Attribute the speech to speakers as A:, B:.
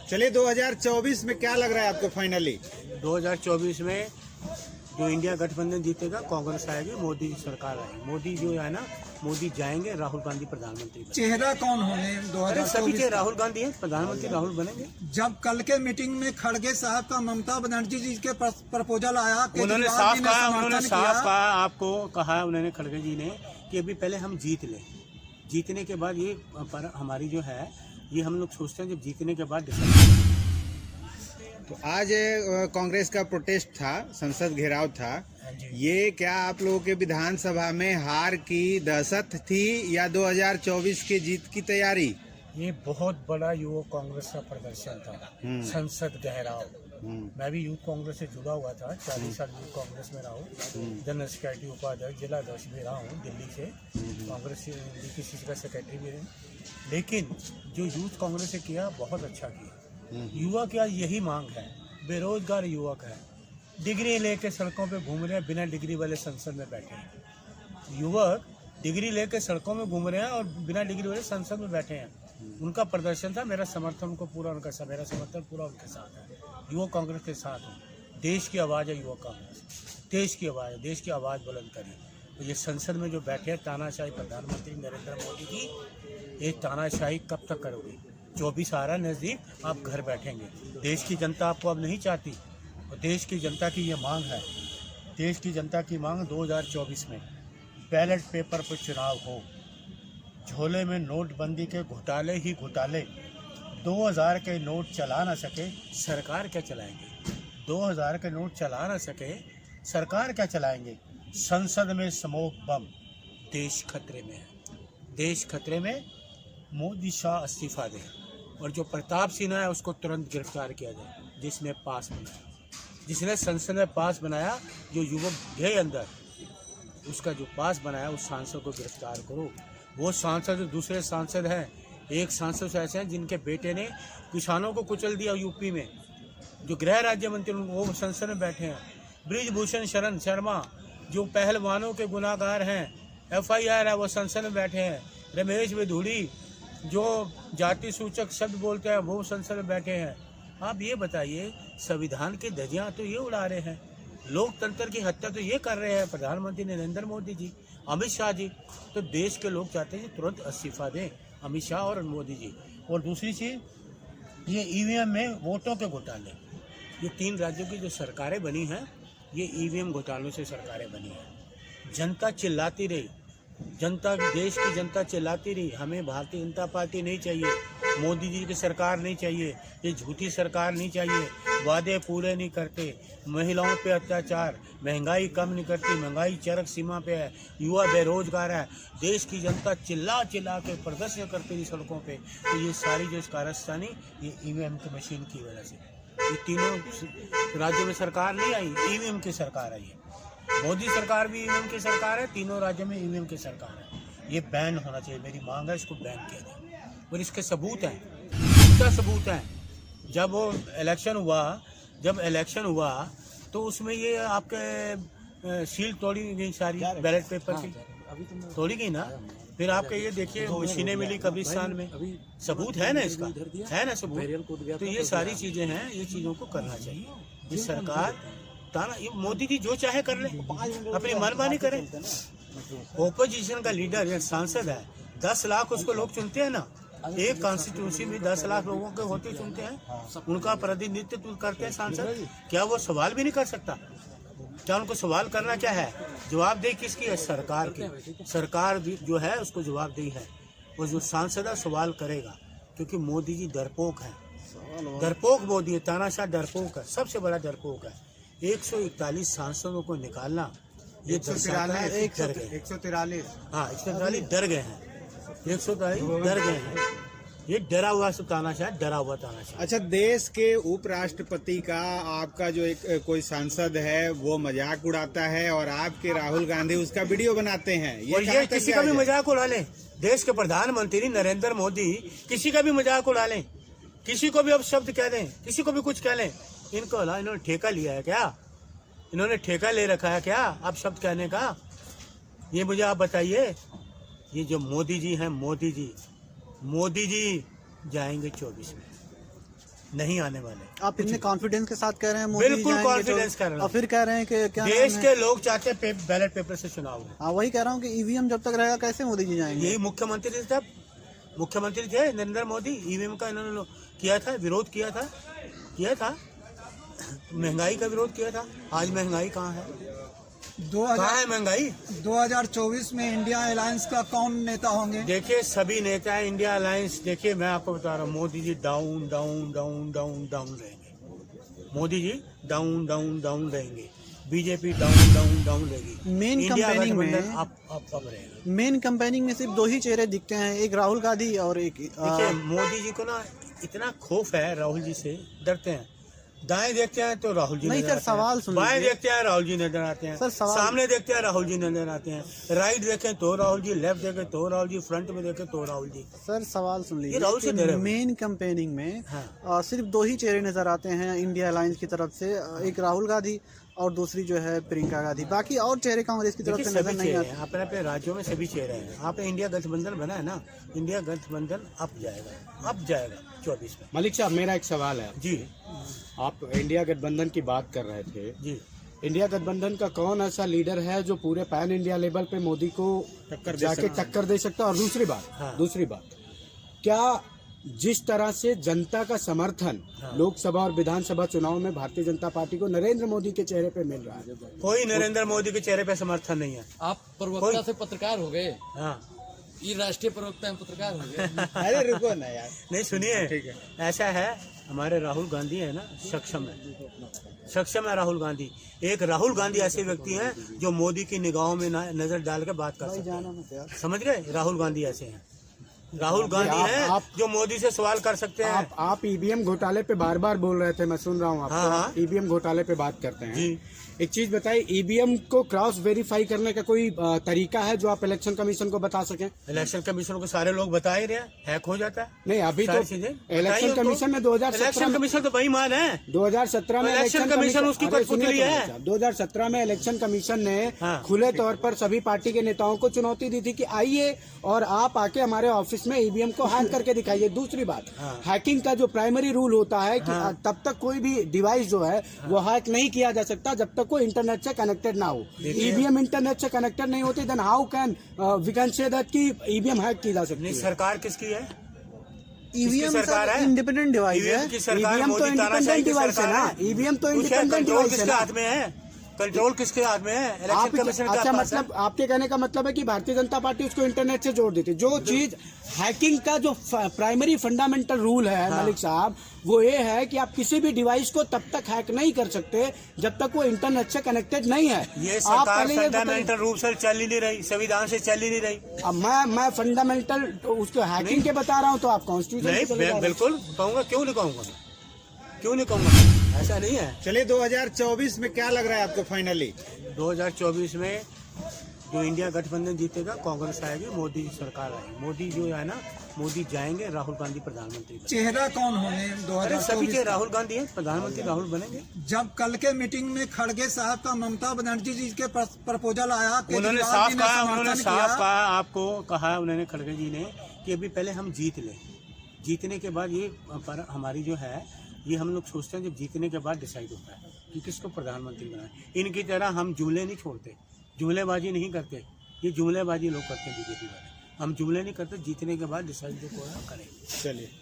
A: चलिए 2024 में क्या लग रहा है आपको फाइनली?
B: 2024 में जो इंडिया गठबंधन जीतेगा, कांग्रेस आएगी, मोदी की सरकार आएगी। मोदी जो है ना, मोदी जाएंगे, राहुल गांधी प्रधानमंत्री बनेंगे।
C: चेहरा कौन होंगे
B: अरे
C: 2024?
B: सभी के राहुल गांधी है, प्रधानमंत्री राहुल बनेंगे।
C: जब कल के मीटिंग में खड़गे साहब का ममता बनर्जी जी के प्रपोजल आया,
B: उन्होंने
C: केजरीवाल
B: साफ
C: जी ने
B: कहा,
C: समर्थन किया।
B: आपको कहा उन्होंने, खड़गे जी ने, कि अभी पहले हम जीत लें। जीतने के बाद ये पर हमारी जो है, ये हम लोग सोचते हैं जब जीतने के बाद
A: तो आज कांग्रेस का प्रोटेस्ट था, संसद घेराव था। ये क्या आप लोगों के विधानसभा में हार की दहशत थी या 2024 की जीत की तैयारी?
B: ये बहुत बड़ा युवा कांग्रेस का प्रदर्शन था, संसद घेराव। मैं भी यूथ कांग्रेस से जुड़ा हुआ था, 40 साल यूथ कांग्रेस में रहा हूँ। जनरल सेक्रेटरी, उपाध्यक्ष, जिला अध्यक्ष भी रहा हूँ दिल्ली से। कांग्रेस किसी का सेक्रेटरी भी रहे। लेकिन जो यूथ कांग्रेस ने किया, बहुत अच्छा किया। युवा की आज यही मांग है, बेरोजगार युवक है, डिग्री लेके सड़कों पे घूम रहे हैं, बिना डिग्री वाले संसद में बैठे हैं। युवक डिग्री लेके सड़कों में घूम रहे हैं और बिना डिग्री वाले संसद में बैठे हैं। उनका प्रदर्शन था, मेरा समर्थन उनको पूरा, मेरा समर्थन पूरा उनके साथ है। युवा कांग्रेस के साथ हूँ। देश की आवाज़ है युवा कांग्रेस, देश की आवाज़ है, देश की आवाज़ बुलंद करिए। तो ये संसद में जो बैठे हैं तानाशाही प्रधानमंत्री नरेंद्र मोदी जी, ये तानाशाही कब तक करोगे? 24 आ रहा नज़दीक, आप घर बैठेंगे। देश की जनता आपको अब नहीं चाहती, और देश की जनता की ये मांग है। देश की जनता की मांग 2024 में बैलेट पेपर पर चुनाव हो, झोले में नोटबंदी के घोटाले ही घोटाले। 2000 के नोट चला ना सके, सरकार क्या चलाएंगे? 2000 के नोट चला ना सके, सरकार क्या चलाएंगे? संसद में स्मोक बम, देश खतरे में है, देश खतरे में। मोदी शाह इस्तीफा दे और जो प्रताप सिन्हा है उसको तुरंत गिरफ्तार किया जाए, जिसने पास बनाया, जिसने संसद में पास बनाया, जो युवक गए अंदर, उसका जो पास बनाया, उस सांसद को गिरफ्तार करो। वो सांसद जो दूसरे सांसद हैं, एक सांसद ऐसे हैं जिनके बेटे ने किसानों को कुचल दिया यूपी में, जो गृह राज्य मंत्री, वो संसद में बैठे हैं। ब्रिजभूषण शरण शर्मा जो पहलवानों के गुनाहगार हैं, FIR है, वो संसद में बैठे हैं। रमेश विधुड़ी जो जाति सूचक शब्द बोलते हैं, वो संसद में बैठे हैं। आप ये बताइए, संविधान की धज्जियां तो ये उड़ा रहे हैं, लोकतंत्र की हत्या तो ये कर रहे हैं प्रधानमंत्री नरेंद्र मोदी जी, अमित शाह जी। तो देश के लोग चाहते हैं तुरंत इस्तीफा दें अमित शाह और मोदी जी। और दूसरी चीज़, ये EVM में वोटों के घोटाले, ये 3 राज्यों की जो सरकारें बनी हैं, ये EVM घोटालों से सरकारें बनी हैं। जनता चिल्लाती रही, जनता, देश की जनता चिल्लाती रही, हमें भारतीय जनता पार्टी नहीं चाहिए, मोदी जी की सरकार नहीं चाहिए, ये झूठी सरकार नहीं चाहिए, वादे पूरे नहीं करते, महिलाओं पे अत्याचार, महंगाई कम नहीं करती, महंगाई चरम सीमा पे है, युवा बेरोजगार है। देश की जनता चिल्ला चिल्ला के प्रदर्शन करती रही सड़कों पे। तो ये सारी जो कारस्तानी, ये EVM की मशीन की वजह से। ये तीनों राज्यों में सरकार नहीं आई, EVM की सरकार आई है। मोदी सरकार भी EVM की सरकार है, तीनों राज्यों में EVM की सरकार है। ये बैन होना चाहिए, मेरी मांग है, इसको बैन किया जाए। और इसके सबूत हैं, क्या सबूत हैं? जब वो इलेक्शन हुआ तो उसमें ये आपके सील तोड़ी गई, सारी बैलेट पेपर की तोड़ी गई ना। फिर आपके ये देखिए, मशीनें मिली कब्रिस्तान में, सबूत है ना, इसका है ना सबूत। तो ये सारी चीज़ें हैं, ये चीज़ों को करना चाहिए। ये सरकार ताना, ये मोदी जी जो चाहे कर ले, अपनी मनमानी करे। ओपोजिशन का लीडर या सांसद है, 10 लाख उसको लोग चुनते हैं ना, एक कॉन्स्टिट्यूंसी में 10 लाख लोगों के होते चुनते हैं, उनका प्रतिनिधित्व करते हैं सांसद। क्या वो सवाल भी नहीं कर सकता? क्या उनको सवाल करना क्या है? जवाबदेही किसकी है? सरकार की। सरकार जो है उसको जवाबदेही है, और जो सांसद सवाल करेगा, क्योंकि मोदी जी डरपोक है, डरपोक मोदी है, तानाशाह डरपोक है, सबसे बड़ा डरपोक है। 141 सांसदों को निकालना, ये 143 हाँ 143 डर गए हैं, 143 डर गए हैं। ये डरा हुआ तानाशाह, डरा हुआ तानाशाह।
A: अच्छा, देश के उपराष्ट्रपति का आपका जो एक कोई सांसद है वो मजाक उड़ाता है, और आपके राहुल गांधी उसका वीडियो बनाते हैं।
B: ये किसी का भी मजाक उड़ा लें, देश के प्रधानमंत्री नरेंद्र मोदी किसी का भी मजाक उड़ा लें, किसी को भी अब शब्द कह दें, किसी को भी कुछ कह लें, इन्होंने ठेका लिया है क्या? इन्होंने ठेका ले रखा है क्या अब शब्द कहने का? ये मुझे आप बताइए। ये जो मोदी जी हैं, मोदी जी जाएंगे 24 में। नहीं आने वाले।
D: आप इतने कॉन्फिडेंस के साथ कह रहे हैं मोदी
B: बिल्कुल
D: जाएंगे
B: confidence कर रहा हूं।
D: और फिर कह रहे हैं कि क्या
B: देश
D: नाम
B: के
D: है?
B: लोग चाहते हैं बैलेट पेपर से चुनाव हो।
D: हाँ, वही कह रहा हूँ कि ईवीएम जब तक रहेगा कैसे मोदी जी जाएंगे?
B: यही मुख्यमंत्री थे तब, मुख्यमंत्री थे नरेंद्र मोदी, ईवीएम का इन्होंने किया था, विरोध किया था, महंगाई का विरोध किया था। आज महंगाई कहाँ है? कहाँ है महंगाई?
C: 2024 में इंडिया अलायंस का कौन नेता होंगे?
B: देखिए सभी नेता है इंडिया अलायंस। देखिए मैं आपको बता रहा हूँ, Modi ji down down down down down रहेंगे। Modi ji down down down रहेंगे। बीजेपी डाउन डाउन डाउन रहेगी।
D: मेन
B: इंडिया
D: कंपेनिंग में
B: गठबंधन अप रहेगा।
D: मेन कंपेनिंग में सिर्फ 2 ही चेहरे दिखते हैं, एक राहुल गांधी और एक
B: देखिए मोदी जी को ना इतना खौफ है, राहुल जी से डरते हैं। दाएं देखते हैं तो राहुल जी
D: नहीं
B: नजर
D: सर,
B: आते
D: सवाल
B: हैं,
D: सुन
B: बाएं
D: लीजिए।
B: देखते हैं राहुल जी नजर आते हैं,
D: सर, सवाल-
B: सामने देखते हैं राहुल जी नजर आते हैं, राइट देखें तो राहुल जी, लेफ्ट देखें तो राहुल जी, फ्रंट में देखें तो राहुल जी।
D: सर सवाल सुन
B: ये राहुल से डरे
D: लीजिए।
B: हुए।
D: मेन कंपेनिंग में
B: हाँ।
D: सिर्फ 2 ही चेहरे नजर आते हैं इंडिया अलायंस की तरफ से, एक राहुल गांधी और दूसरी जो है प्रियंका गांधी। बाकी और चेहरे कांग्रेस की तरफ
B: देखिए
D: से नजर
B: सभी
D: नहीं
B: चेहरे
D: आते।
B: हैं, अपने अपने राज्यों में सभी चेहरे हैं। आपने इंडिया गठबंधन बना है ना, इंडिया गठबंधन अब जाएगा 24 में।
E: मलिक साहब, मेरा एक सवाल है।
B: जी
E: आप इंडिया गठबंधन की बात कर रहे थे।
B: जी।
E: इंडिया गठबंधन का कौन ऐसा लीडर है जो पूरे पैन इंडिया लेवल पे मोदी को जाके टक्कर दे सकता है? और दूसरी बात, क्या जिस तरह से जनता का समर्थन लोकसभा और विधानसभा चुनाव में भारतीय जनता पार्टी को नरेंद्र मोदी के चेहरे पे मिल रहा है,
B: कोई नरेंद्र मोदी के चेहरे पे समर्थन नहीं है।
F: आप प्रवक्ता से पत्रकार हो गए,
B: हाँ
F: ये राष्ट्रीय प्रवक्ता में पत्रकार हो गए।
A: अरे रुको ना यार।
B: नहीं सुनिए,
A: ठीक है।
B: ऐसा है, हमारे राहुल गांधी है ना, सक्षम है राहुल गांधी। एक राहुल गांधी ऐसे व्यक्ति हैं जो मोदी की निगाहों में नजर डाल के बात कर सकते हैं। समझ गए? राहुल गांधी ऐसे हैं। राहुल गांधी हैं जो मोदी से सवाल कर सकते हैं।
E: आप ईवीएम घोटाले पे बार बार बोल रहे थे, मैं सुन रहा हूँ आपको।
B: हाँ।
E: ईवीएम घोटाले पे बात करते हैं
B: जी।
E: एक चीज बताइए, ईवीएम को क्रॉस वेरीफाई करने का कोई तरीका है जो आप इलेक्शन कमीशन को बता सकें?
B: इलेक्शन कमीशन को सारे लोग बता ही रहे हैं, हैक हो जाता है।
E: नहीं, अभी
B: सारी
E: तो
B: चीजें
E: इलेक्शन कमीशन में 2017
B: इलेक्शन कमीशन तो बेईमान है।
E: 2017 में
B: इलेक्शन कमीशन उसकी
E: अरे सुनिए
B: कठपुतली
E: तो
B: है।
E: मेरे साहब, 2017 में इलेक्शन कमीशन ने
B: हाँ।
E: खुले तौर पर सभी पार्टी के नेताओं को चुनौती दी थी कि आइए और आप आके हमारे ऑफिस में ईवीएम को हैक करके दिखाइए। दूसरी बात, हैकिंग का जो प्राइमरी रूल होता है कि तब तक कोई भी डिवाइस जो है वो हैक नहीं किया जा सकता जब तक वो इंटरनेट से कनेक्टेड ना हो। ईवीएम इंटरनेट से कनेक्टेड नहीं होती, then how can we can say that कि ईवीएम हैक की जा सकती
B: नहीं,
E: है?
B: सरकार किसकी है?
D: ईवीएम
B: सरकार है?
D: इंडिपेंडेंट डिवाइस है।
B: ईवीएम की सरकार,
E: ईवीएम तो
B: मोदी तानाशाही
E: इंडिपेंडेंट
B: की
E: डिवाइस है
B: सरकार
E: ना।
B: है।
E: ईवीएम तो
B: उसका
E: इंडिपेंडेंट
B: कंट्रोल
E: डिवाइस है
B: किसके
E: ना।
B: हाथ में है? कंट्रोल किसके हाथ में है? इलेक्शन कमीशन के
E: अच्छा,
B: पास है।
E: मतलब आपके कहने का मतलब है कि भारतीय जनता पार्टी उसको इंटरनेट से जोड़ देती। जो चीज हैकिंग का जो प्राइमरी फंडामेंटल रूल है मलिक साहब, वो ये है कि आप किसी भी डिवाइस को तब तक हैक नहीं कर सकते जब तक वो इंटरनेट से कनेक्टेड नहीं है।
B: ये
E: आप
B: सरकार
E: पहले ये बताइए।
B: फंडामेंटल रूल से चल ही नहीं रही, संविधान से चल ही नहीं रही।
E: अब मैं फंडामेंटल उसको हैकिंग के बता रहा हूँ तो आप कॉन्स्टिट्यूशन
B: नहीं, बिल्कुल कहूंगा, क्यों नहीं कहूंगा, ऐसा नहीं है।
A: चलिए 2024 में क्या लग रहा है आपको फाइनली?
B: 2024 में जो इंडिया गठबंधन जीतेगा, कांग्रेस आएगी, मोदी की सरकार आएगी। मोदी जो है ना, मोदी जाएंगे, राहुल गांधी प्रधानमंत्री बनेंगे।
C: चेहरा कौन होंगे
B: अरे सभी
C: 2024
B: के राहुल गांधी है, प्रधानमंत्री राहुल बनेंगे।
C: जब कल के मीटिंग में खड़गे साहब का ममता बनर्जी जी के प्रपोजल आया,
B: उन्होंने
C: केजरीवाल
B: साफ
C: जी ने
B: कहा,
C: समर्थन
B: आपको कहा उन्होंने, खड़गे जी ने, कि अभी पहले हम जीत लें, जीतने के बाद ये पर हमारी जो है, ये हम लोग सोचते हैं जब जीतने के बाद डिसाइड होता है कि किसको प्रधानमंत्री बनाए। इनकी तरह हम जुमले नहीं छोड़ते, जुमलेबाजी नहीं करते। ये जुमलेबाजी लोग करते हैं बीजेपी वाले। हम जुमले नहीं करते, जीतने के बाद डिसाइड जो करें।
A: चलिए।